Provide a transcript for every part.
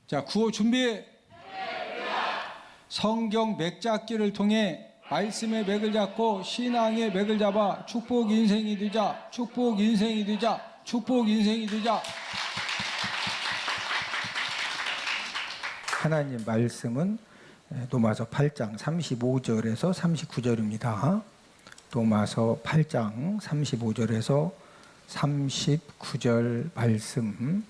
자, 구호 준비. 성경 맥잡기를 통해 말씀의 맥을 잡고 신앙의 맥을 잡아 축복 인생이 되자. 축복 인생이 되자. 축복 인생이 되자. 하나님 말씀은 로마서 8장 35절에서 39절입니다. 로마서 8장 35절에서 39절 말씀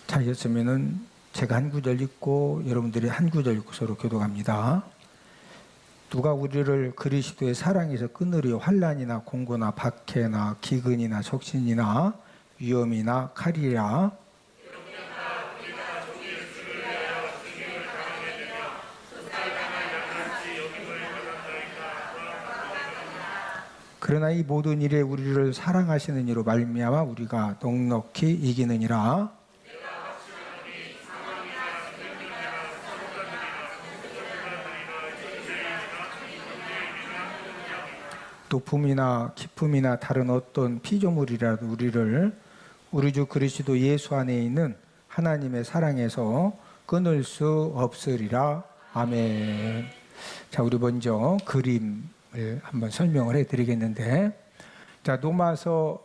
찾으셨으면은 제가 한 구절 읽고 여러분들이 한 구절 읽고 서로 교독합니다. 누가 우리를 그리스도의 사랑에서 끊으려 환난이나 공고나 박해나 기근이나 적신이나 위험이나 칼이라 그러나 이 모든 일에 우리를 사랑하시는 이로 말미암아 우리가 넉넉히 이기느니라. 높음이나 깊음이나 다른 어떤 피조물이라도 우리를 우리 주 그리스도 예수 안에 있는 하나님의 사랑에서 끊을 수 없으리라. 아멘. 자, 우리 먼저 그림을 한번 설명을 해드리겠는데, 자, 로마서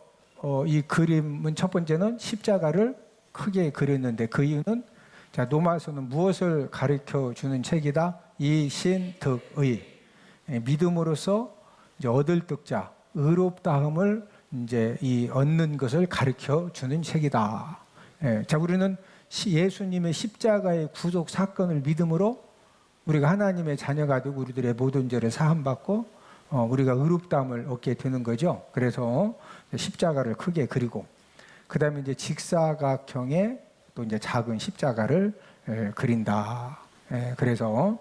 이 그림은 첫 번째는 십자가를 크게 그렸는데 그 이유는 자, 로마서는 무엇을 가르쳐 주는 책이다? 이신득의 믿음으로써 이제 얻을 득자, 의롭다함을 이제 이 얻는 것을 가르쳐 주는 책이다. 자, 우리는 예수님의 십자가의 구속 사건을 믿음으로 우리가 하나님의 자녀가 되고 우리들의 모든 죄를 사함받고 우리가 의롭다함을 얻게 되는 거죠. 그래서 십자가를 크게 그리고 그 다음에 이제 직사각형의 또 이제 작은 십자가를 그린다. 그래서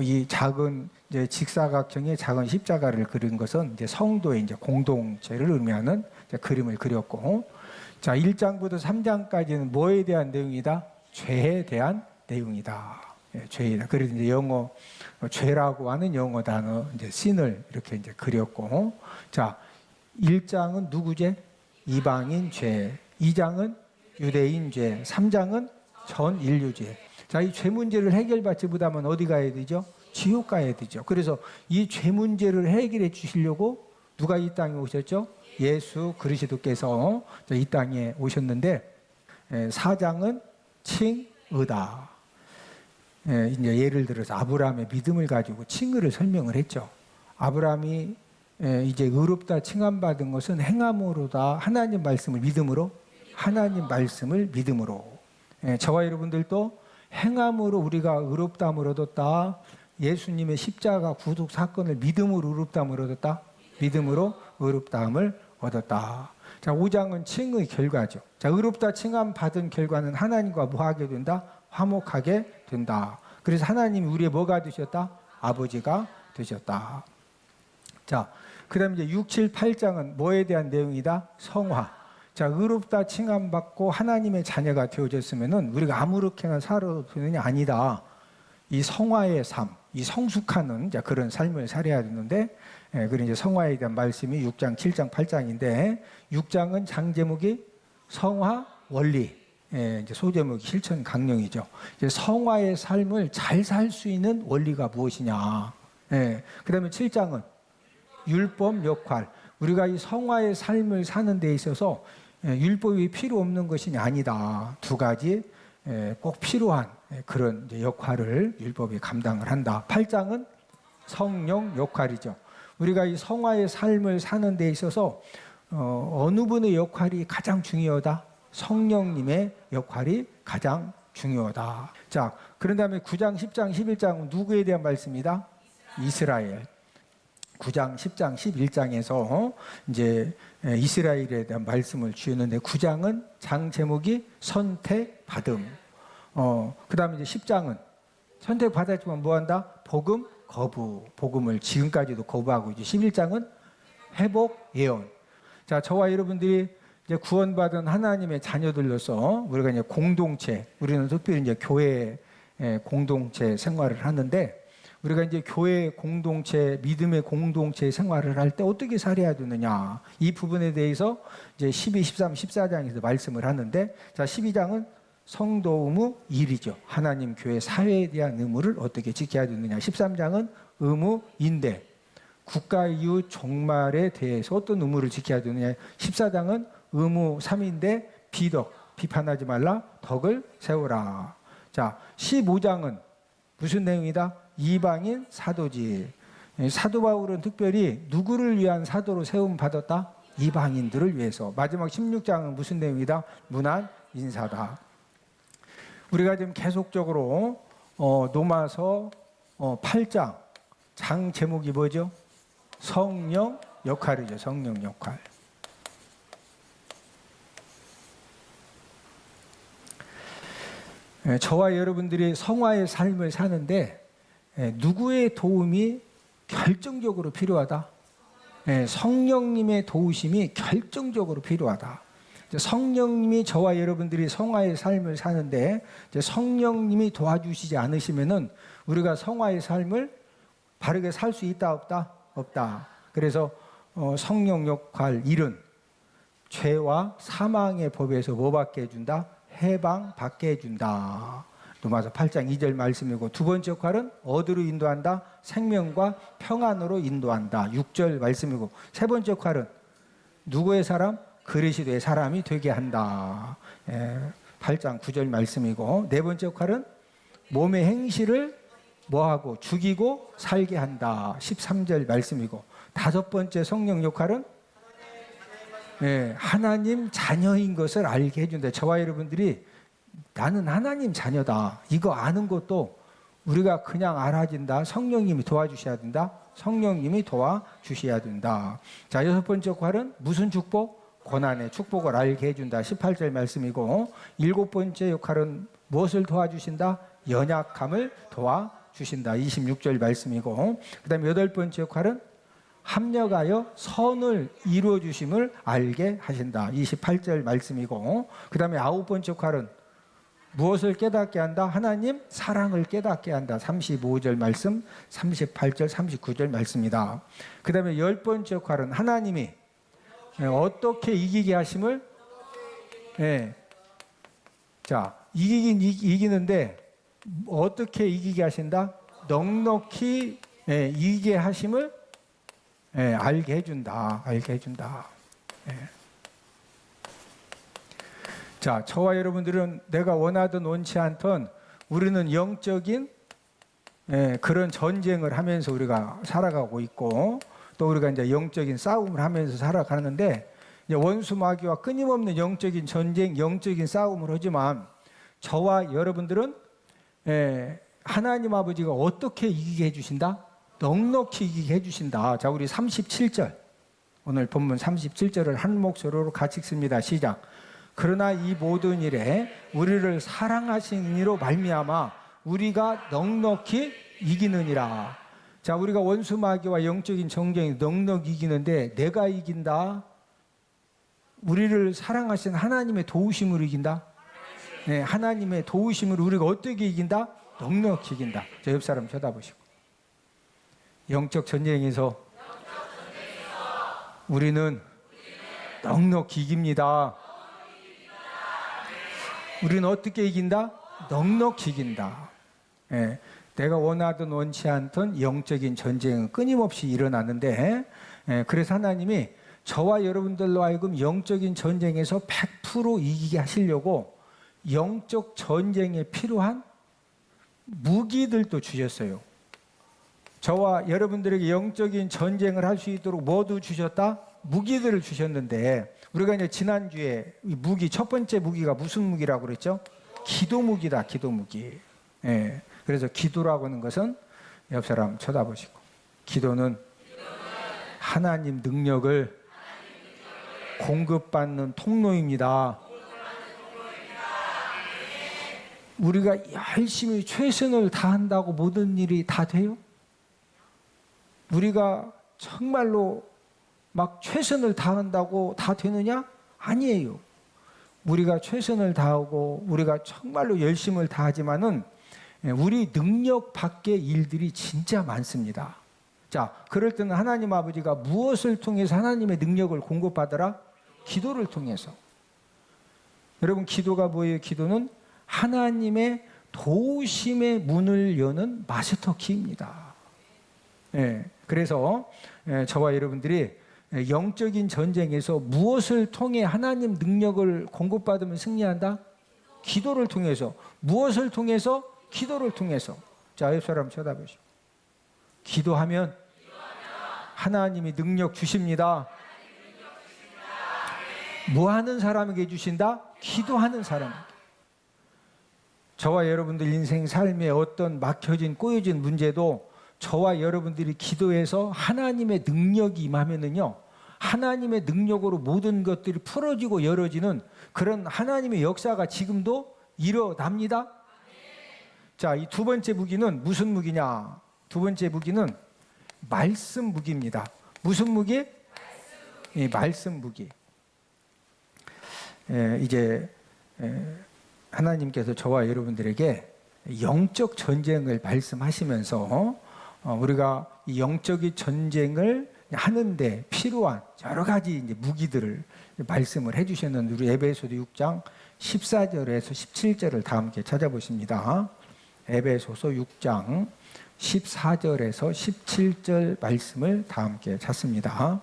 이 작은 이제 직사각형의 작은 십자가를 그린 것은 이제 성도의 이제 공동체를 의미하는 이제 그림을 그렸고, 자, 1장부터 3장까지는 뭐에 대한 내용이다? 죄에 대한 내용이다. 죄이다. 그래서 이제 영어 죄라고 하는 영어 단어 이제 sin을 이렇게 이제 그렸고, 자, 1장은 누구 죄? 이방인 죄. 2장은 유대인 죄. 3장은 전 인류 죄. 자, 이 죄 문제를 해결받지 못하면 어디 가야 되죠? 지옥 가야 되죠. 그래서 이 죄 문제를 해결해 주시려고 누가 이 땅에 오셨죠? 예수 그리스도께서 이 땅에 오셨는데, 4장은 칭의다. 이제 예를 들어서 아브라함의 믿음을 가지고 칭의를 설명을 했죠. 아브라함이 이제 의롭다 칭함받은 것은 행함으로다. 하나님 말씀을 믿음으로, 하나님 말씀을 믿음으로. 저와 여러분들도 행함으로 우리가 의롭다함을 얻었다. 예수님의 십자가 구속 사건을 믿음으로 의롭다함을 얻었다. 믿음으로 의롭다함을 얻었다. 자, 5장은 칭의 결과죠. 자, 의롭다 칭함 받은 결과는 하나님과 뭐하게 된다? 화목하게 된다. 그래서 하나님이 우리의 뭐가 되셨다? 아버지가 되셨다. 자, 그 다음에 이제 6, 7, 8장은 뭐에 대한 내용이다? 성화. 자, 의롭다 칭함받고 하나님의 자녀가 되어졌으면은 우리가 아무렇게나 살아도 되는 게 아니다. 이 성화의 삶, 이 성숙하는 이제 그런 삶을 살아야 되는데, 그런 이제 성화에 대한 말씀이 6장, 7장, 8장인데, 6장은 장제목이 성화 원리, 이제 소제목이 실천 강령이죠. 이제 성화의 삶을 잘 살 수 있는 원리가 무엇이냐. 그 다음에 7장은 율법 역할. 우리가 이 성화의 삶을 사는 데 있어서 율법이 필요 없는 것이 아니다. 두 가지 꼭 필요한 그런 역할을 율법이 감당을 한다. 8장은 성령 역할이죠. 우리가 이 성화의 삶을 사는 데 있어서 어느 분의 역할이 가장 중요하다? 성령님의 역할이 가장 중요하다. 자, 그런 다음에 9장, 10장, 11장은 누구에 대한 말씀이다? 이스라엘. 9장, 10장, 11장에서 이제 이스라엘에 대한 말씀을 주었는데 9장은 장 제목이 선택받음. 그 다음에 이제 10장은 선택받았지만 뭐 한다? 복음 거부. 복음을 지금까지도 거부하고 이제 11장은 회복 예언. 자, 저와 여러분들이 이제 구원받은 하나님의 자녀들로서 우리가 이제 공동체, 우리는 특별히 이제 교회 공동체 생활을 하는데 우리가 이제 교회 공동체, 믿음의 공동체 생활을 할 때 어떻게 살아야 되느냐. 이 부분에 대해서 이제 12, 13, 14장에서 말씀을 하는데, 자, 12장은 성도 의무 1이죠. 하나님 교회 사회에 대한 의무를 어떻게 지켜야 되느냐. 13장은 의무 인대, 국가 이후 종말에 대해서 어떤 의무를 지켜야 되느냐. 14장은 의무 3인데 비덕, 비판하지 말라, 덕을 세우라. 자, 15장은 무슨 내용이다? 이방인 사도지. 사도 바울은 특별히 누구를 위한 사도로 세움 받았다? 이방인들을 위해서. 마지막 16장은 무슨 내용이다? 문안 인사다. 우리가 지금 계속적으로 로마서 8장 장 제목이 뭐죠? 성령 역할이죠. 성령 역할. 저와 여러분들이 성화의 삶을 사는데 누구의 도움이 결정적으로 필요하다? 성령님의 도우심이 결정적으로 필요하다. 성령님이 저와 여러분들이 성화의 삶을 사는데 성령님이 도와주시지 않으시면은 우리가 성화의 삶을 바르게 살 수 있다 없다? 없다. 그래서 성령 역할 1은 죄와 사망의 법에서 뭐 받게 해준다? 해방 받게 해준다. 로마서 8장 2절 말씀이고, 두 번째 역할은 어디로 인도한다? 생명과 평안으로 인도한다. 6절 말씀이고, 세 번째 역할은 누구의 사람? 그리스도의 사람이 되게 한다. 8장 9절 말씀이고, 네 번째 역할은 몸의 행실을 뭐하고? 죽이고 살게 한다. 13절 말씀이고, 다섯 번째 성령 역할은 하나님 자녀인 것을 알게 해준다. 저와 여러분들이 나는 하나님 자녀다. 이거 아는 것도 우리가 그냥 알아진다. 성령님이 도와주셔야 된다. 성령님이 도와주셔야 된다. 자, 여섯 번째 역할은 무슨 축복? 고난의 축복을 알게 해준다. 18절 말씀이고, 일곱 번째 역할은 무엇을 도와주신다? 연약함을 도와주신다. 26절 말씀이고, 그 다음에 여덟 번째 역할은 합력하여 선을 이루어 주심을 알게 하신다. 28절 말씀이고, 그 다음에 아홉 번째 역할은 무엇을 깨닫게 한다? 하나님 사랑을 깨닫게 한다. 35절 말씀, 38절, 39절 말씀이다. 그 다음에 열 번째 역할은 하나님이 어떻게 이기게 하심을, 자, 이기긴 이기는데 어떻게 이기게 하신다? 넉넉히 이기게 하심을 알게 해준다. 알게 해준다. 자, 저와 여러분들은 내가 원하든 원치 않던 우리는 영적인 그런 전쟁을 하면서 우리가 살아가고 있고, 또 우리가 이제 영적인 싸움을 하면서 살아가는데, 원수 마귀와 끊임없는 영적인 전쟁, 영적인 싸움을 하지만 저와 여러분들은 하나님 아버지가 어떻게 이기게 해주신다? 넉넉히 이기게 해주신다. 자, 우리 37절, 오늘 본문 37절을 한 목소리로 같이 읽습니다. 시작. 그러나 이 모든 일에 우리를 사랑하신 이로 말미암아 우리가 넉넉히 이기느니라. 자, 우리가 원수 마귀와 영적인 전쟁이 넉넉히 이기는데 내가 이긴다? 우리를 사랑하신 하나님의 도우심으로 이긴다? 하나님의 도우심으로 우리가 어떻게 이긴다? 넉넉히 이긴다. 저 옆 사람 쳐다보시고, 영적 전쟁에서 우리는 넉넉히 이깁니다. 우리는 어떻게 이긴다? 넉넉히 이긴다. 내가 원하든 원치 않던 영적인 전쟁은 끊임없이 일어나는데, 그래서 하나님이 저와 여러분들로 하여금 영적인 전쟁에서 100% 이기게 하시려고 영적 전쟁에 필요한 무기들도 주셨어요. 저와 여러분들에게 영적인 전쟁을 할 수 있도록 뭐도 주셨다? 무기들을 주셨는데, 우리가 이제 지난주에 무기, 첫 번째 무기가 무슨 무기라고 그랬죠? 기도 무기다, 기도 무기. 그래서 기도라고 하는 것은, 옆 사람 쳐다보시고, 기도는 하나님 능력을 공급받는 통로입니다. 우리가 열심히 최선을 다한다고 모든 일이 다 돼요? 우리가 정말로 막 최선을 다한다고 다 되느냐? 아니에요. 우리가 최선을 다하고 우리가 정말로 열심을 다하지만은 우리 능력 밖의 일들이 진짜 많습니다. 자, 그럴 때는 하나님 아버지가 무엇을 통해서 하나님의 능력을 공급받으라? 기도를 통해서. 여러분, 기도가 뭐예요? 기도는 하나님의 도우심의 문을 여는 마스터 키입니다. 그래서 저와 여러분들이 영적인 전쟁에서 무엇을 통해 하나님 능력을 공급받으면 승리한다? 기도를 통해서. 무엇을 통해서? 기도를 통해서. 자, 옆 사람 쳐다보시고. 기도하면 하나님이 능력 주십니다. 뭐 하는 사람에게 주신다? 기도하는 사람에게. 저와 여러분들 인생 삶에 어떤 막혀진 꼬여진 문제도 저와 여러분들이 기도해서 하나님의 능력이 임하면은요, 하나님의 능력으로 모든 것들이 풀어지고 열어지는 그런 하나님의 역사가 지금도 일어납니다. 자, 이 두 번째 무기는 무슨 무기냐? 두 번째 무기는 말씀 무기입니다. 무슨 무기? 말씀 무기. 이제 하나님께서 저와 여러분들에게 영적 전쟁을 말씀하시면서 우리가 이 영적인 전쟁을 하는데 필요한 여러 가지 이제 무기들을 말씀을 해주셨는데, 우리 에베소서 6장 14절에서 17절을 다 함께 찾아보십니다. 에베소서 6장 14절에서 17절 말씀을 다 함께 찾습니다.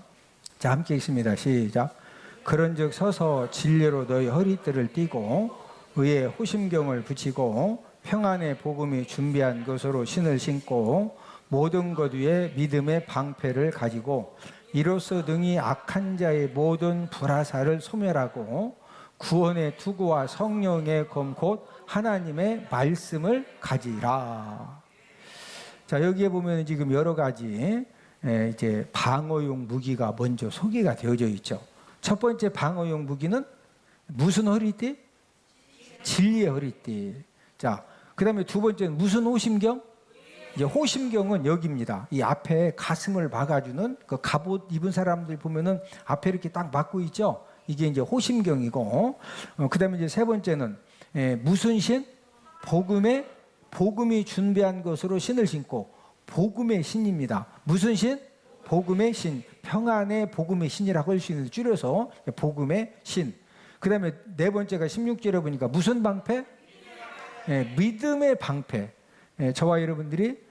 자, 함께 읽습니다. 시작. 그런즉 서서 진리로 너희 허리띠를 띠고 의의 호심경을 붙이고 평안의 복음이 준비한 것으로 신을 신고 모든 것 위에 믿음의 방패를 가지고 이로써 능히 악한 자의 모든 불화살을 소멸하고 구원의 투구와 성령의 검 곧 하나님의 말씀을 가지라. 자, 여기에 보면 지금 여러 가지 이제 방어용 무기가 먼저 소개가 되어져 있죠. 첫 번째 방어용 무기는 무슨 허리띠? 진리의 허리띠. 자, 그 다음에 두 번째는 무슨 호심경? 이제 호심경은 여기입니다. 이 앞에 가슴을 막아주는 그 갑옷 입은 사람들 보면은 앞에 이렇게 딱 막고 있죠. 이게 이제 호심경이고, 그 다음에 이제 세 번째는 무슨 신? 복음이 준비한 것으로 신을 신고, 복음의 신입니다. 무슨 신? 복음의 신. 평안의 복음의 신이라고 할 수 있는데 줄여서 복음의 신. 그 다음에 네 번째가 16절에 보니까 무슨 방패? 믿음의 방패. 저와 여러분들이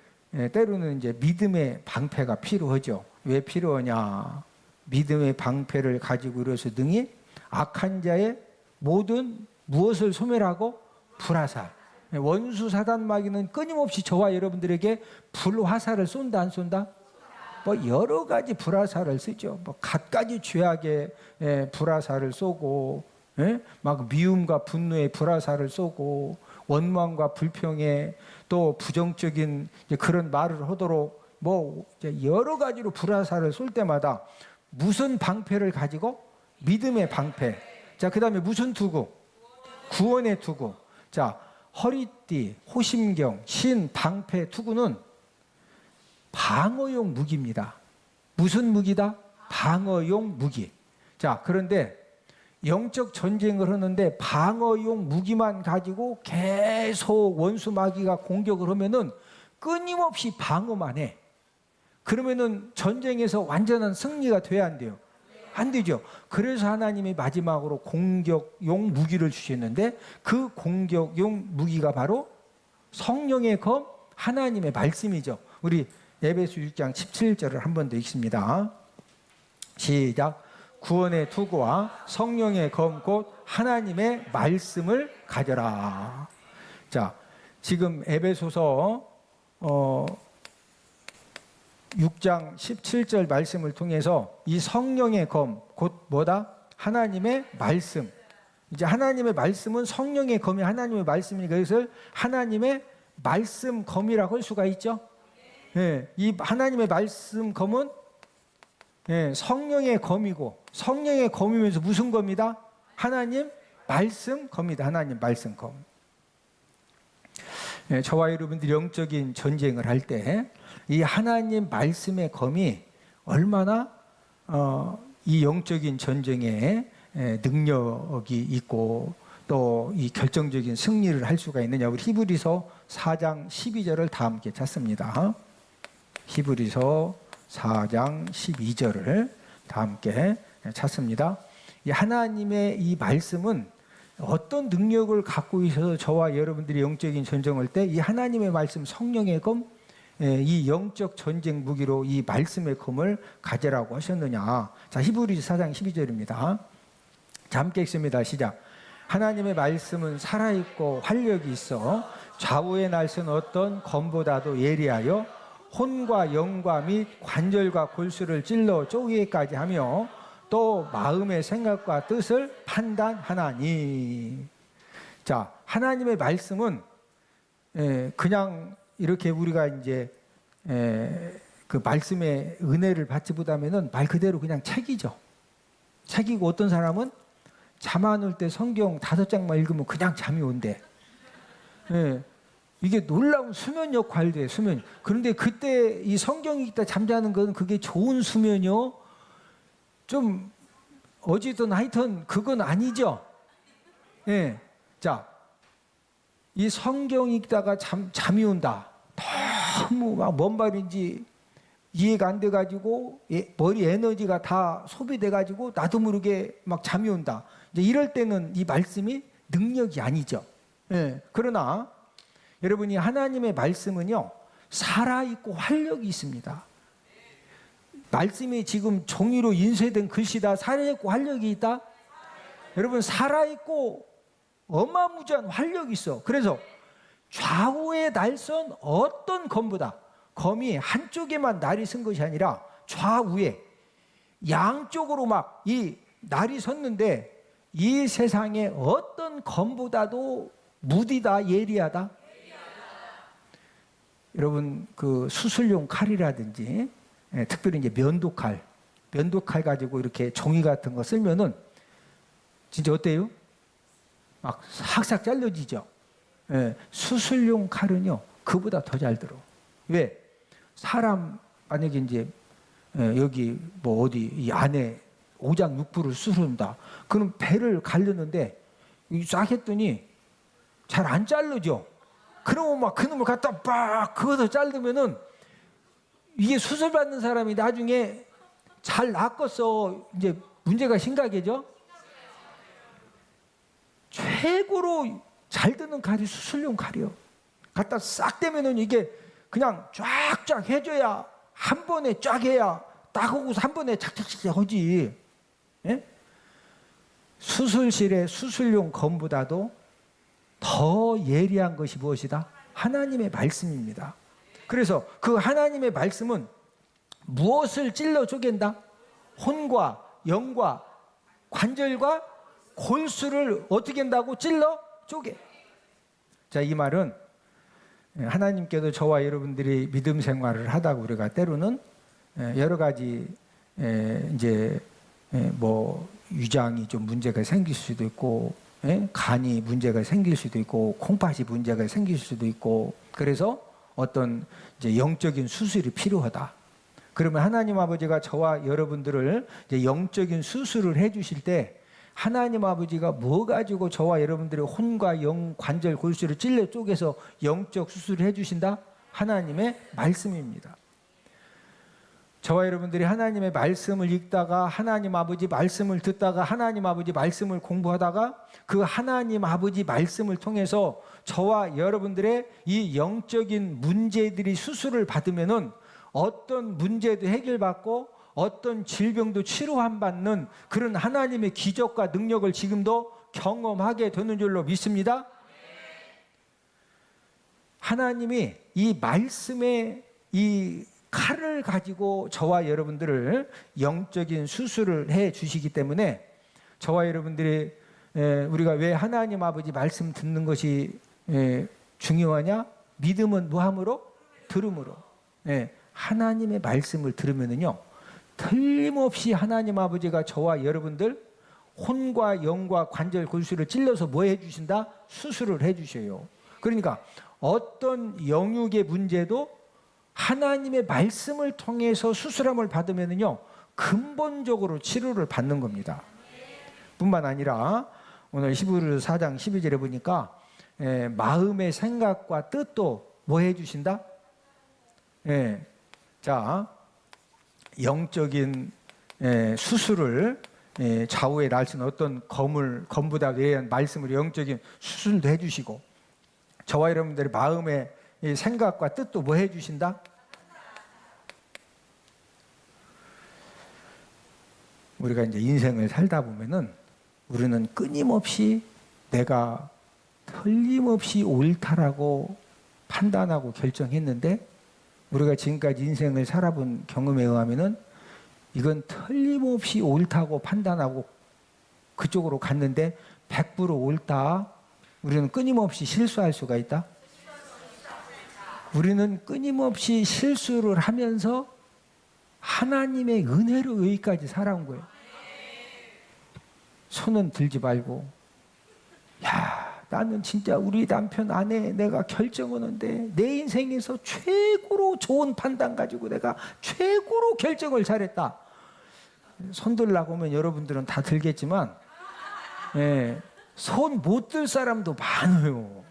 때로는 이제 믿음의 방패가 필요하죠. 왜 필요하냐? 믿음의 방패를 가지고 이뤄서 능히 악한 자의 모든 무엇을 소멸하고 불화살. 원수 사단 마귀는 끊임없이 저와 여러분들에게 불화살을 쏜다 안 쏜다? 뭐 여러 가지 불화살을 쓰죠. 뭐 갖가지 죄악의 불화살을 쏘고, 막 미움과 분노의 불화살을 쏘고, 원망과 불평에 또 부정적인 그런 말을 하도록 뭐 여러 가지로 불화살을 쏠 때마다 무슨 방패를 가지고? 믿음의 방패. 자, 그 다음에 무슨 투구? 구원의 투구. 자, 허리띠, 호심경, 신, 방패, 투구는 방어용 무기입니다. 무슨 무기다? 방어용 무기. 자, 그런데 영적 전쟁을 하는데 방어용 무기만 가지고 계속 원수 마귀가 공격을 하면은 끊임없이 방어만 해. 그러면은 전쟁에서 완전한 승리가 돼야 안 돼요? 안 되죠. 그래서 하나님이 마지막으로 공격용 무기를 주셨는데 그 공격용 무기가 바로 성령의 검, 하나님의 말씀이죠. 우리 에베소 6장 17절을 한 번 더 읽습니다. 시작. 구원의 투구와 성령의 검 곧 하나님의 말씀을 가져라. 자, 지금 에베소서 6장 17절 말씀을 통해서 이 성령의 검 곧 뭐다? 하나님의 말씀. 이제 하나님의 말씀은 성령의 검이 하나님의 말씀이니까 이것을 하나님의 말씀 검이라고 할 수가 있죠. 이 하나님의 말씀 검은 성령의 검이고, 성령의 검이면서 무슨 검이다? 하나님 말씀 검이다. 하나님 말씀 검. 저와 여러분들이 영적인 전쟁을 할 때 이 하나님 말씀의 검이 얼마나 이 영적인 전쟁에 능력이 있고 또 이 결정적인 승리를 할 수가 있느냐? 우리 히브리서 4장 12절을 다 함께 찾습니다. 히브리서 4장 12절을 다 함께 찾습니다. 이 하나님의 이 말씀은 어떤 능력을 갖고 있어서 저와 여러분들이 영적인 전쟁을 때 이 하나님의 말씀 성령의 검, 이 영적 전쟁 무기로 이 말씀의 검을 가지라고 하셨느냐? 자, 히브리서 4장 12절입니다. 자, 함께 읽습니다. 시작. 하나님의 말씀은 살아있고 활력이 있어 좌우의 날선 어떤 검보다도 예리하여 혼과 영과 및 관절과 골수를 찔러 쪼개기까지 하며 또 마음의 생각과 뜻을 판단하나니. 자, 하나님의 말씀은 그냥 이렇게 우리가 이제 그 말씀의 은혜를 받지보다는 말 그대로 그냥 책이죠. 책이고 어떤 사람은 잠 안 올 때 성경 5장만 읽으면 그냥 잠이 온대. 이게 놀라운 수면 역할도 해, 수면. 그런데 그때 이 성경 읽다 잠자는 건 그게 좋은 수면이요? 좀 어쨌든 하여튼 그건 아니죠. 자, 이 성경 읽다가 잠이 온다. 너무 막 뭔 말인지 이해가 안 돼가지고 머리 에너지가 다 소비돼가지고 나도 모르게 막 잠이 온다. 이제 이럴 때는 이 말씀이 능력이 아니죠. 그러나 여러분이 하나님의 말씀은요 살아있고 활력이 있습니다. 말씀이 지금 종이로 인쇄된 글씨다. 살아있고 활력이 있다. 여러분 살아있고 어마무지한 활력이 있어. 그래서 좌우의 날선 어떤 검보다, 검이 한쪽에만 날이 선 것이 아니라 좌우에 양쪽으로 막 이 날이 섰는데 이 세상에 어떤 검보다도 무디다, 예리하다. 여러분 그 수술용 칼이라든지 특별히 이제 면도칼 가지고 이렇게 종이 같은 거 쓸면은 진짜 어때요? 막 싹싹 잘라지죠. 수술용 칼은요 그보다 더 잘 들어. 왜? 사람 만약에 이제 여기 뭐 어디 이 안에 오장육부를 수술한다. 그럼 배를 가르는데 쫙 했더니 잘 안 자르죠. 그러면 막 그놈을 갖다 빡 그거서 자르면은 이게 수술 받는 사람이 나중에 잘 낫겠어. 이제 문제가 심각해져. 최고로 잘 드는 칼이 수술용 칼이요. 갖다 싹 대면은 이게 그냥 쫙쫙 해줘야 한 번에 쫙 해야 딱 하고서 한 번에 착착착 하지. 수술실의 수술용 검보다도 더 예리한 것이 무엇이다? 하나님의 말씀입니다. 그래서 그 하나님의 말씀은 무엇을 찔러 쪼갠다? 혼과 영과 관절과 골수를 어떻게 한다고? 찔러 쪼개. 자, 이 말은 하나님께도 저와 여러분들이 믿음 생활을 하다가 우리가 때로는 여러 가지 이제 뭐 위장이 좀 문제가 생길 수도 있고 간이 문제가 생길 수도 있고 콩팥이 문제가 생길 수도 있고 그래서 어떤 이제 영적인 수술이 필요하다. 그러면 하나님 아버지가 저와 여러분들을 이제 영적인 수술을 해주실 때 하나님 아버지가 뭐 가지고 저와 여러분들의 혼과 영, 관절, 골수를 찔러 쪼개서 영적 수술을 해주신다? 하나님의 말씀입니다. 저와 여러분들이 하나님의 말씀을 읽다가 하나님 아버지 말씀을 듣다가 하나님 아버지 말씀을 공부하다가 그 하나님 아버지 말씀을 통해서 저와 여러분들의 이 영적인 문제들이 수술을 받으면은 어떤 문제도 해결받고 어떤 질병도 치료함 받는 그런 하나님의 기적과 능력을 지금도 경험하게 되는 줄로 믿습니다. 하나님이 이 말씀의 이 칼을 가지고 저와 여러분들을 영적인 수술을 해 주시기 때문에 저와 여러분들이 우리가 왜 하나님 아버지 말씀 듣는 것이 중요하냐? 믿음은 무함으로? 들음으로. 하나님의 말씀을 들으면은요 틀림없이 하나님 아버지가 저와 여러분들 혼과 영과 관절 골수를 찔러서 뭐 해주신다? 수술을 해주셔요. 그러니까 어떤 영육의 문제도 하나님의 말씀을 통해서 수술함을 받으면은요 근본적으로 치료를 받는 겁니다. 뿐만 아니라 오늘 히브리서 4장 12절에 보니까 마음의 생각과 뜻도 뭐 해주신다? 자, 영적인 수술을 좌우에 날 수 있는 어떤 검보다 외한 말씀으로 영적인 수술도 해주시고, 저와 여러분들의 마음의 생각과 뜻도 뭐 해주신다? 우리가 이제 인생을 살다 보면은 우리는 끊임없이 내가 틀림없이 옳다라고 판단하고 결정했는데, 우리가 지금까지 인생을 살아본 경험에 의하면은 이건 틀림없이 옳다고 판단하고 그쪽으로 갔는데 100% 옳다. 우리는 끊임없이 실수할 수가 있다. 우리는 끊임없이 실수를 하면서 하나님의 은혜로 여기까지 살아온 거예요. 손은 들지 말고, 야, 나는 진짜 우리 남편 아내 내가 결정하는데 내 인생에서 최고로 좋은 판단 가지고 내가 최고로 결정을 잘했다. 손 들라고 하면 여러분들은 다 들겠지만, 손 못 들 사람도 많아요.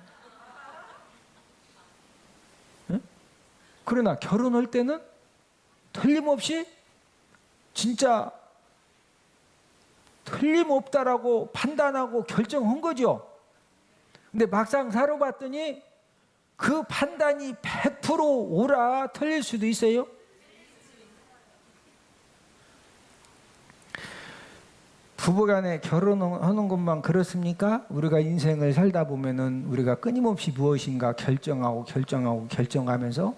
그러나 결혼할 때는 틀림없이 진짜 틀림없다라고 판단하고 결정한 거죠. 근데 막상 살아봤더니 그 판단이 100% 옳아 틀릴 수도 있어요. 부부간에 결혼하는 것만 그렇습니까? 우리가 인생을 살다 보면은 우리가 끊임없이 무엇인가 결정하면서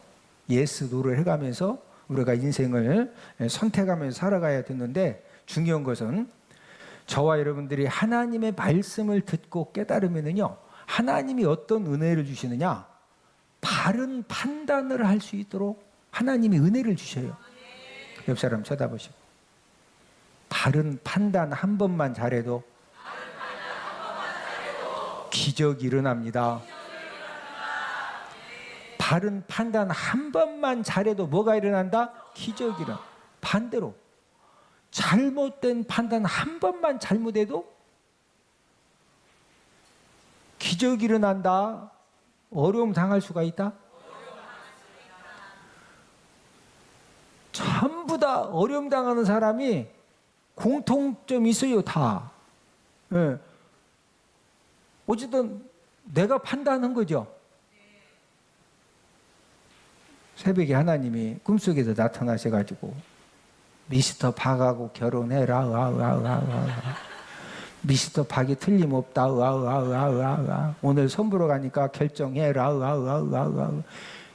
예스 노를 해가면서 우리가 인생을 선택하면서 살아가야 되는데, 중요한 것은 저와 여러분들이 하나님의 말씀을 듣고 깨달으면은요, 하나님이 어떤 은혜를 주시느냐, 바른 판단을 할 수 있도록 하나님이 은혜를 주셔요. 옆 사람 쳐다보시고, 바른 판단 한 번만 잘해도 기적이 일어납니다. 바른 판단 한 번만 잘해도 뭐가 일어난다? 기적이 일어나. 반대로 잘못된 판단 한 번만 잘못해도 기적이 일어난다. 어려움 당할 수가 있다. 전부 다 어려움 당하는 사람이 공통점이 있어요. 다. 어쨌든 내가 판단한 거죠. 새벽에 하나님이 꿈속에서 나타나셔가지고 미스터 박하고 결혼해라. 미스터 박이 틀림없다. 오늘 선보러 가니까 결정해라.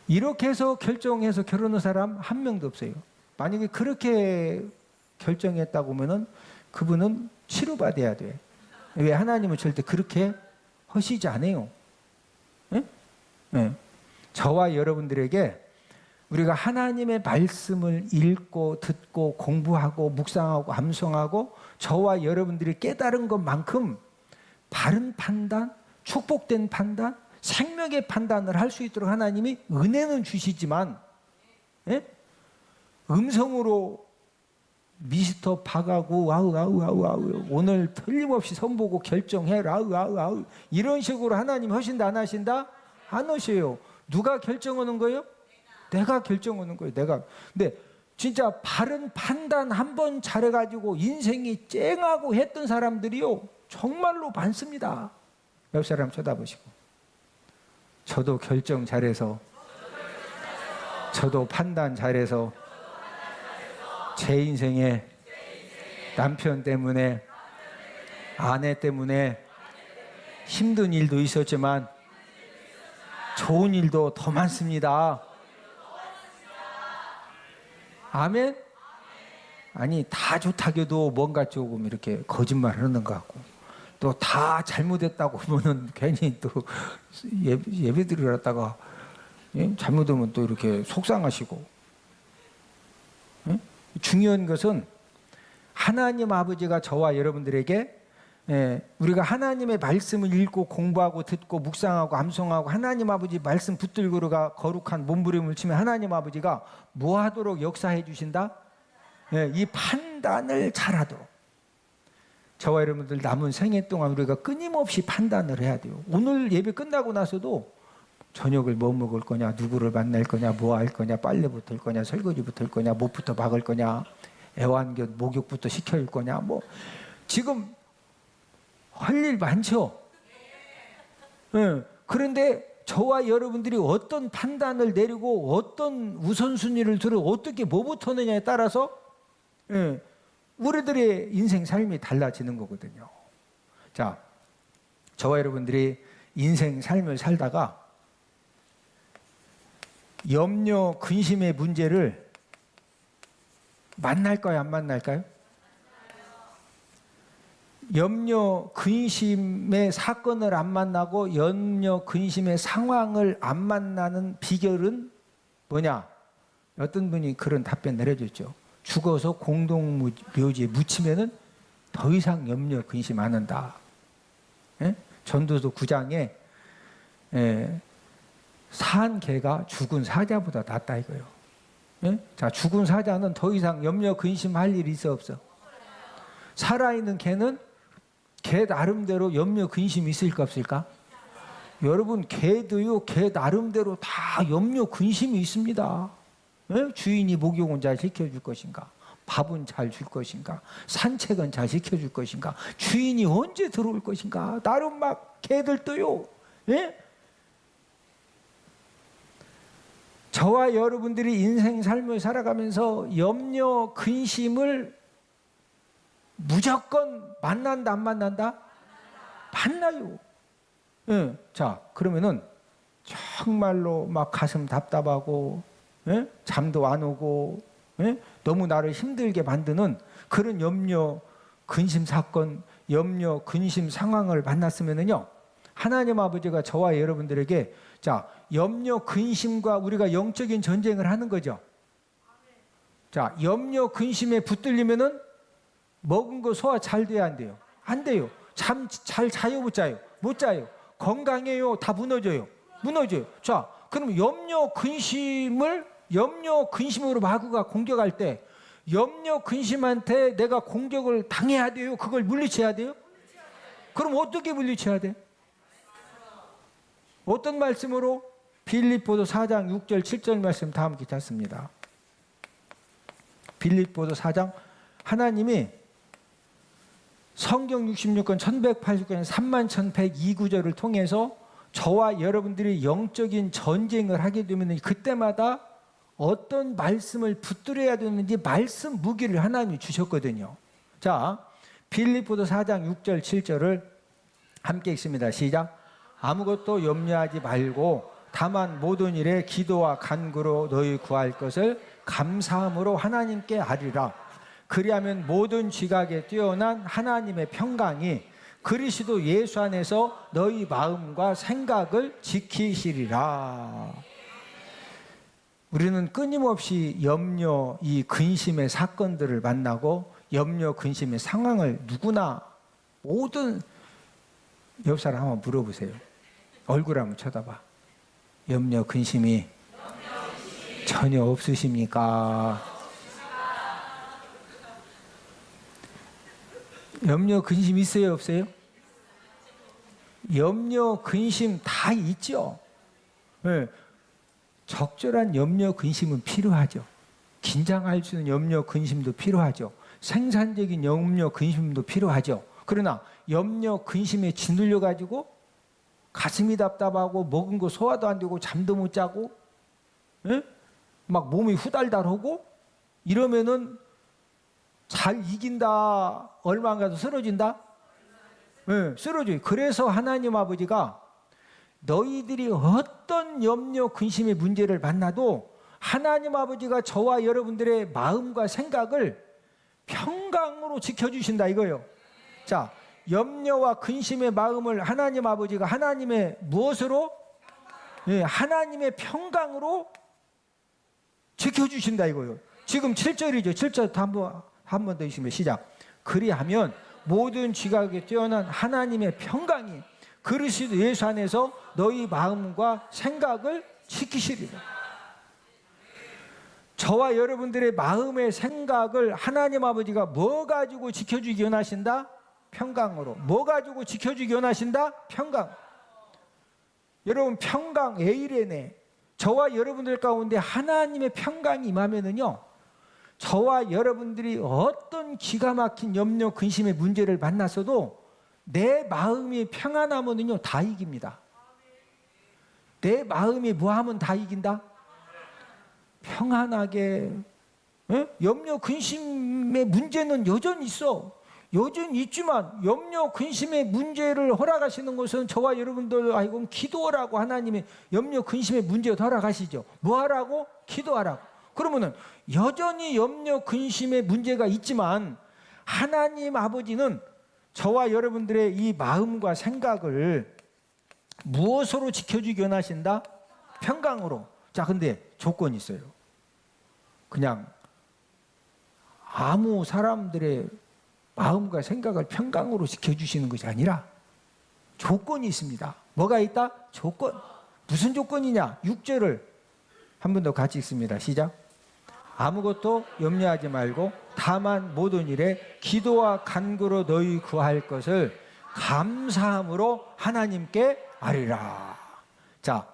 이렇게 해서 결정해서 결혼한 사람 한 명도 없어요. 만약에 그렇게 결정했다고 하면은 그분은 치료받아야 돼. 왜? 하나님은 절대 그렇게 하시지 않아요. 저와 여러분들에게 우리가 하나님의 말씀을 읽고 듣고 공부하고 묵상하고 암송하고 저와 여러분들이 깨달은 것만큼 바른 판단, 축복된 판단, 생명의 판단을 할 수 있도록 하나님이 은혜는 주시지만, 음성으로 미스터 박하고 와우 오늘 틀림없이 선보고 결정해라 이런 식으로 하나님 하신다 안 하신다? 안 하셔요. 누가 결정하는 거예요? 내가 결정하는 거예요. 내가. 근데 진짜 바른 판단 한 번 잘해가지고 인생이 쨍하고 했던 사람들이요 정말로 많습니다. 옆 사람 쳐다보시고, 저도 결정 잘해서, 저도 판단 잘해서 제 인생에 남편 때문에 아내 때문에 힘든 일도 있었지만 좋은 일도 더 많습니다. 아멘? 아니, 다 좋다겨도 뭔가 조금 이렇게 거짓말 하는 것 같고, 또 다 잘못했다고 하면은 괜히 또 예배 드리러 갔다가 잘못하면 또 이렇게 속상하시고. 중요한 것은 하나님 아버지가 저와 여러분들에게 우리가 하나님의 말씀을 읽고 공부하고 듣고 묵상하고 암송하고 하나님 아버지 말씀 붙들고가 거룩한 몸부림을 치면 하나님 아버지가 뭐 하도록 역사해 주신다? 이 판단을 잘하도록. 저와 여러분들 남은 생애 동안 우리가 끊임없이 판단을 해야 돼요. 오늘 예배 끝나고 나서도 저녁을 뭐 먹을 거냐, 누구를 만날 거냐, 뭐 할 거냐, 빨래부터 할 거냐, 설거지부터 할 거냐, 못부터 박을 거냐, 애완견 목욕부터 시켜줄 거냐, 뭐 지금 할 일 많죠. 네. 그런데 저와 여러분들이 어떤 판단을 내리고 어떤 우선순위를 두고 어떻게 뭐부터 하느냐에 따라서 우리들의 인생 삶이 달라지는 거거든요. 자, 저와 여러분들이 인생 삶을 살다가 염려, 근심의 문제를 만날까요, 안 만날까요? 염려, 근심의 사건을 안 만나고 염려, 근심의 상황을 안 만나는 비결은 뭐냐? 어떤 분이 그런 답변을 해줬죠. 죽어서 공동묘지에 묻히면은 더 이상 염려, 근심 안 한다. 예? 전도서 9장에 산 개가 죽은 사자보다 낫다 이거예요. 예? 자, 죽은 사자는 더 이상 염려, 근심할 일이 있어 없어? 살아있는 개는 개 나름대로 염려, 근심이 있을까 없을까? 여러분, 개도요, 개 나름대로 다 염려, 근심이 있습니다. 예? 주인이 목욕은 잘 시켜줄 것인가? 밥은 잘 줄 것인가? 산책은 잘 시켜줄 것인가? 주인이 언제 들어올 것인가? 나름 막 개들도요. 예? 저와 여러분들이 인생 삶을 살아가면서 염려, 근심을 무조건 만난다, 안 만난다? 만나요. 예. 자, 그러면은 정말로 막 가슴 답답하고, 예? 잠도 안 오고, 예? 너무 나를 힘들게 만드는 그런 염려, 근심 사건, 염려, 근심 상황을 만났으면은요, 하나님 아버지가 저와 여러분들에게 자, 염려, 근심과 우리가 영적인 전쟁을 하는 거죠. 자, 염려, 근심에 붙들리면은 먹은 거 소화 잘 돼야 안 돼요? 안 돼요. 잠 잘 자요, 못 자요? 못 자요. 건강해요? 다 무너져요? 무너져요. 자, 그럼 염려, 근심으로 마귀가 공격할 때 염려, 근심한테 내가 공격을 당해야 돼요? 그걸 물리쳐야 돼요? 그럼 어떻게 물리쳐야 돼? 어떤 말씀으로? 빌립보서 4장 6절 7절 말씀 다 함께 찾습니다. 빌립보서 4장 하나님이 성경 66권 1180권 31,102구절을 통해서 저와 여러분들이 영적인 전쟁을 하게 되면 그때마다 어떤 말씀을 붙들어야 되는지 말씀 무기를 하나님이 주셨거든요. 자, 빌립보서 4장 6절 7절을 함께 읽습니다. 시작. 아무것도 염려하지 말고 다만 모든 일에 기도와 간구로 너희 구할 것을 감사함으로 하나님께 아뢰라. 그리하면 모든 지각에 뛰어난 하나님의 평강이 그리스도 예수 안에서 너희 마음과 생각을 지키시리라. 우리는 끊임없이 염려, 이 근심의 사건들을 만나고 염려, 근심의 상황을 누구나 모든 옆 사람 한번 물어보세요. 얼굴 한번 쳐다봐. 염려, 근심이 전혀 없으십니까? 염려, 근심 있어요, 없어요? 염려, 근심 다 있죠. 네. 적절한 염려, 근심은 필요하죠. 긴장할 수 있는 염려, 근심도 필요하죠. 생산적인 염려, 근심도 필요하죠. 그러나 염려, 근심에 짓눌려 가지고 가슴이 답답하고 먹은 거 소화도 안 되고 잠도 못 자고, 네? 막 몸이 후달달하고 이러면은 잘 이긴다, 얼마 안 가도 쓰러진다? 네, 쓰러져요. 그래서 하나님 아버지가 너희들이 어떤 염려, 근심의 문제를 만나도 하나님 아버지가 저와 여러분들의 마음과 생각을 평강으로 지켜주신다 이거예요. 자, 염려와 근심의 마음을 하나님 아버지가 하나님의 무엇으로? 네, 하나님의 평강으로 지켜주신다 이거예요. 지금 7절이죠. 7절 한 번 더 읽으시면 시작. 그리하면 모든 지각에 뛰어난 하나님의 평강이 그리스도 예수 안에서 너희 마음과 생각을 지키시리라. 저와 여러분들의 마음의 생각을 하나님 아버지가 뭐 가지고 지켜주기 원하신다? 평강으로. 뭐 가지고 지켜주기 원하신다? 평강. 여러분, 평강, 에이레네. 저와 여러분들 가운데 하나님의 평강이 임하면은요, 저와 여러분들이 어떤 기가 막힌 염려, 근심의 문제를 만났어도 내 마음이 평안하면은요, 다 이깁니다. 내 마음이 뭐하면 다 이긴다? 평안하게. 염려, 근심의 문제는 여전히 있어. 여전히 있지만 염려, 근심의 문제를 허락하시는 것은 저와 여러분들 아이고 기도하라고 하나님의 염려, 근심의 문제를 허락하시죠. 뭐 하라고? 기도하라고. 그러면은 여전히 염려, 근심의 문제가 있지만 하나님 아버지는 저와 여러분들의 이 마음과 생각을 무엇으로 지켜주기 원하신다? 평강으로. 자, 근데 조건이 있어요. 그냥 아무 사람들의 마음과 생각을 평강으로 지켜주시는 것이 아니라 조건이 있습니다. 뭐가 있다? 조건. 무슨 조건이냐? 6절을 한 번 더 같이 읽습니다. 시작. 아무것도 염려하지 말고 다만 모든 일에 기도와 간구로 너희 구할 것을 감사함으로 하나님께 아뢰라. 자,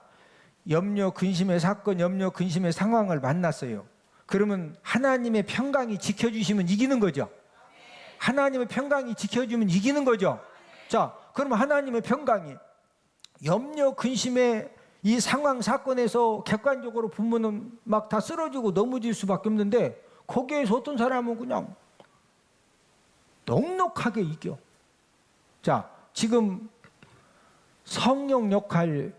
염려, 근심의 사건, 염려, 근심의 상황을 만났어요. 그러면 하나님의 평강이 지켜주시면 이기는 거죠. 하나님의 평강이 지켜주면 이기는 거죠. 자, 그러면 하나님의 평강이 염려, 근심의 이 상황, 사건에서 객관적으로 보면은 막 다 쓰러지고 넘어질 수밖에 없는데 거기에서 어떤 사람은 그냥 넉넉하게 이겨. 자, 지금 성령 역할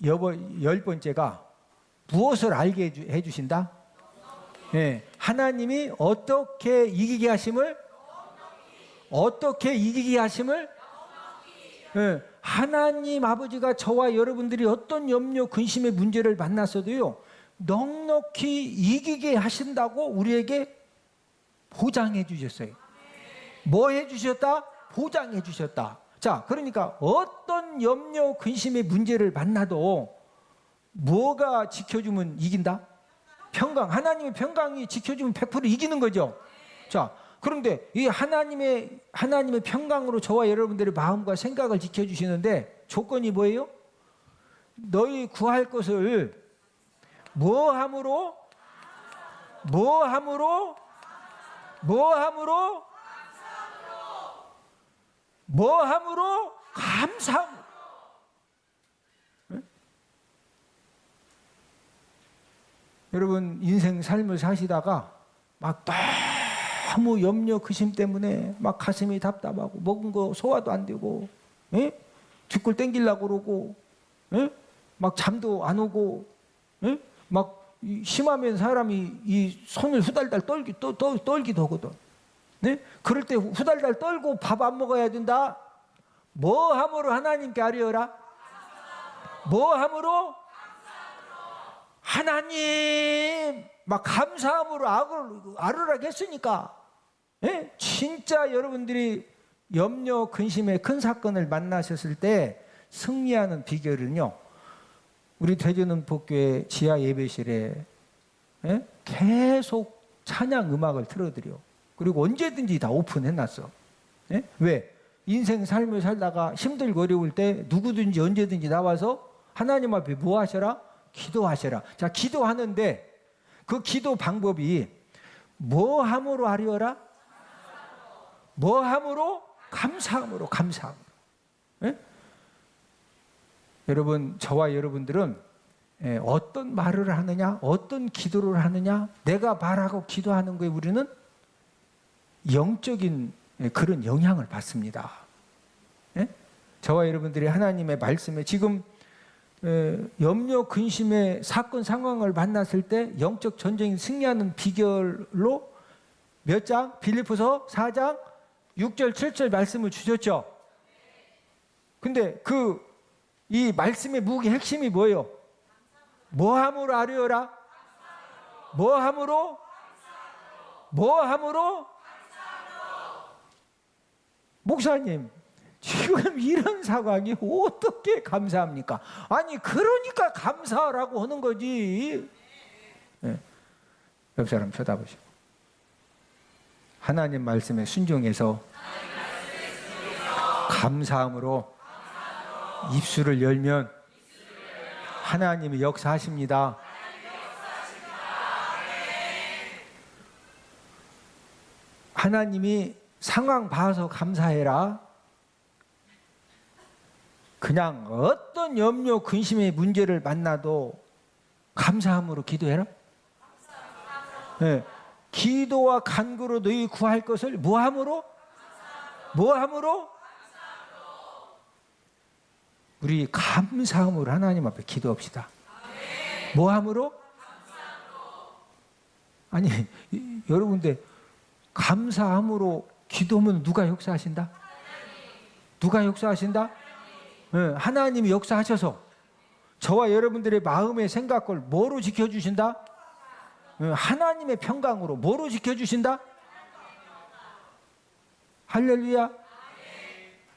10번째가 무엇을 알게 해주신다? 네, 하나님이 어떻게 이기게 하심을? 어떻게 이기게 하심을? 네, 하나님 아버지가 저와 여러분들이 어떤 염려, 근심의 문제를 만났어도요, 넉넉히 이기게 하신다고 우리에게 보장해 주셨어요. 뭐 해 주셨다? 보장해 주셨다. 자, 그러니까 어떤 염려, 근심의 문제를 만나도 뭐가 지켜주면 이긴다? 평강. 하나님의 평강이 지켜주면 100% 이기는 거죠. 자, 그런데 이 하나님의 평강으로 저와 여러분들의 마음과 생각을 지켜주시는데 조건이 뭐예요? 너희 구할 것을 뭐함으로? 뭐함으로? 뭐함으로? 뭐함으로? 감사함으로. 네? 여러분, 인생 삶을 사시다가 막 너무 염려, 근심 때문에 막 가슴이 답답하고 먹은 거 소화도 안 되고, 예? 뒷골 땡기려고 그러고, 예? 막 잠도 안 오고, 예? 막 심하면 사람이 이 손을 후달달 떨기도 하거든. 네? 그럴 때 후달달 떨고 밥 안 먹어야 된다. 뭐 함으로 하나님께 아뢰어라? 뭐 함으로? 하나님 막 감사함으로 아뢰라고 했으니까. 예? 진짜 여러분들이 염려, 근심의 큰 사건을 만나셨을 때 승리하는 비결은요, 우리 대전은복교회 지하 예배실에 계속 찬양 음악을 틀어드려. 그리고 언제든지 다 오픈해놨어. 왜? 인생 삶을 살다가 힘들고 어려울 때 누구든지 언제든지 나와서 하나님 앞에 뭐 하셔라? 기도하셔라. 자, 기도하는데 그 기도 방법이 뭐 함으로 하려라? 뭐 함으로? 감사함으로, 감사함으로. 여러분, 저와 여러분들은 어떤 말을 하느냐, 어떤 기도를 하느냐, 내가 말하고 기도하는 거에 우리는 영적인 그런 영향을 받습니다. 저와 여러분들이 하나님의 말씀에 지금 염려, 근심의 사건, 상황을 만났을 때 영적 전쟁이 승리하는 비결로 몇 장? 빌립보서 4장 6절, 7절 말씀을 주셨죠. 근데 이 말씀의 무기 핵심이 뭐예요? 뭐함으로 아뢰어라? 뭐함으로? 뭐함으로? 목사님, 지금 이런 상황이 어떻게 감사합니까? 아니, 그러니까 감사하라고 하는 거지. 네. 옆 사람 쳐다보시고. 하나님 말씀에 순종해서 감사함으로 입술을 열면 하나님이 역사하십니다. 하나님이 상황 봐서 감사해라. 그냥 어떤 염려, 근심의 문제를 만나도 감사함으로 기도해라. 네. 기도와 간구로 너희 구할 것을 뭐함으로? 뭐함으로? 우리 감사함으로 하나님 앞에 기도합시다. 뭐함으로? 아니, 여러분들 감사함으로 기도하면 누가 역사하신다? 누가 역사하신다? 네, 하나님이 역사하셔서 저와 여러분들의 마음의 생각을 뭐로 지켜주신다? 네, 하나님의 평강으로 뭐로 지켜주신다? 할렐루야.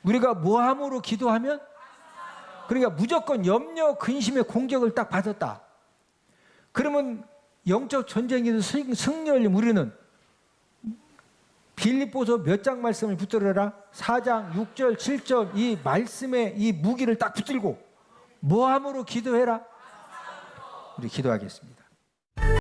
우리가 뭐함으로 기도하면? 그러니까 무조건 염려, 근심의 공격을 딱 받았다. 그러면 영적 전쟁에서 승리하려면 우리는 빌립보서 몇 장 말씀을 붙들어라? 4장 6절 7절 이 말씀의 이 무기를 딱 붙들고 뭐함으로 기도해라? 우리 기도하겠습니다.